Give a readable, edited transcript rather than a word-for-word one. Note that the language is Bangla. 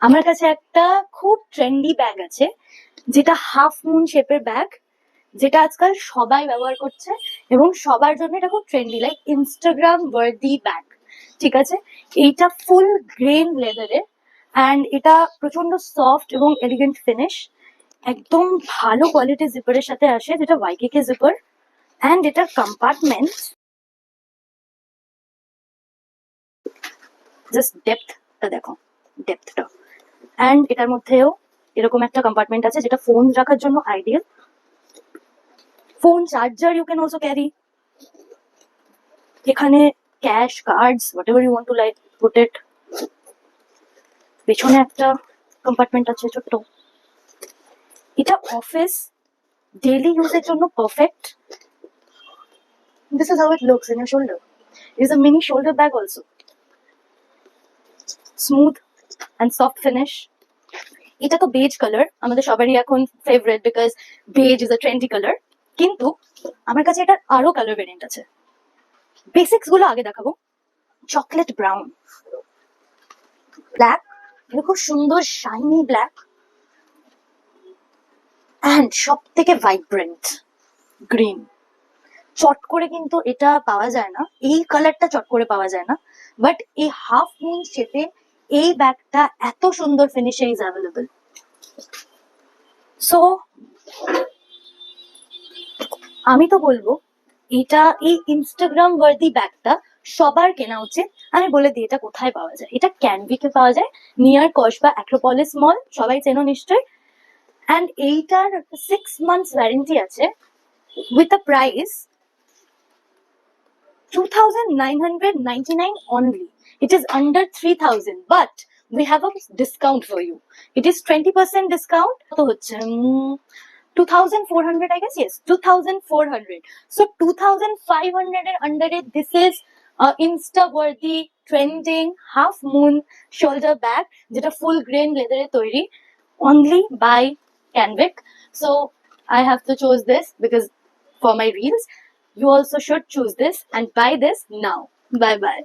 আমার কাছে একটা খুব ট্রেন্ডি ব্যাগ আছে, যেটা হাফ মুন শেপের ব্যাগ, যেটা আজকাল সবাই ব্যবহার করছে এবং সবার জন্য এটা খুব trendy, like Instagram worthy bag. ঠিক আছে, এইটা ফুল গ্রেন লেদারের অ্যান্ড এটা প্রচন্ড সফট এবং এলিগেন্ট ফিনিশ, একদম ভালো কোয়ালিটি জিপারের সাথে আসে, যেটা ওয়াইকেকে জিপার। অ্যান্ড এটার কম্পার্টমেন্ট জাস্ট ডেপথটা দেখো, ডেপথটা। অ্যান্ড এটার মধ্যেও এরকম একটা কম্পার্টমেন্ট আছে যেটা ফোন রাখার জন্য ideal. Phone charger you can also carry. এখানে cash, cards, whatever you want to like put it. পেছনে একটা কম্পার্টমেন্ট আছে ছোট্ট। এটা অফিস ডেইলি ইউজের জন্য perfect. This is how it looks in your shoulder. It is a mini shoulder bag also. Smooth and soft finish. এটা তো বেজ কালার, আমাদের সবারই এখন favourite, because beige is a trendy colour. কিন্তু আমার কাছে এটার আরো কালার ভেরিয়েন্ট আছে। বেসিক্স গুলো আগে দেখাবো। চকলেট ব্রাউন, ব্ল্যাক, এটা খুব সুন্দর শাইনি ব্ল্যাক, অ্যান্ড সব থেকে ভাইব্রেন্ট গ্রিন। চট করে কিন্তু এটা পাওয়া যায় না, এই কালারটা চট করে পাওয়া যায় না, বাট এই হাফ মুন শেপে এই ব্যাগটা এত সুন্দর ফিনিশে ইজ অ্যাভেলেবল। সো আমি তো বলবো এটা, এই ইনস্টাগ্রাম ওয়ার্দি ব্যাগটা সবার কেনা উচিত। আমি বলে দিই এটা কোথায় পাওয়া যায়। এটা ক্যানভিকে পাওয়া যায়, নিয়ার কসবা অ্যাক্রোপলিস মল, সবাই চেনো নিশ্চয়ই। অ্যান্ড এইটার 6 months ওয়ারেন্টি আছে, with a price 2,999 only. It is under 3,000, but we have a discount for you. It is 20% discount. তো হচ্ছে 2,400, I guess. Yes, 2,400. So 2,500 এর আন্ডারে this is insta worthy trending half moon shoulder bag, যেটা ফুল গ্রেন লেদারে তৈরি, only by Canvic. So I have to choose this because for my reels. You also should choose this and buy this now. Bye bye.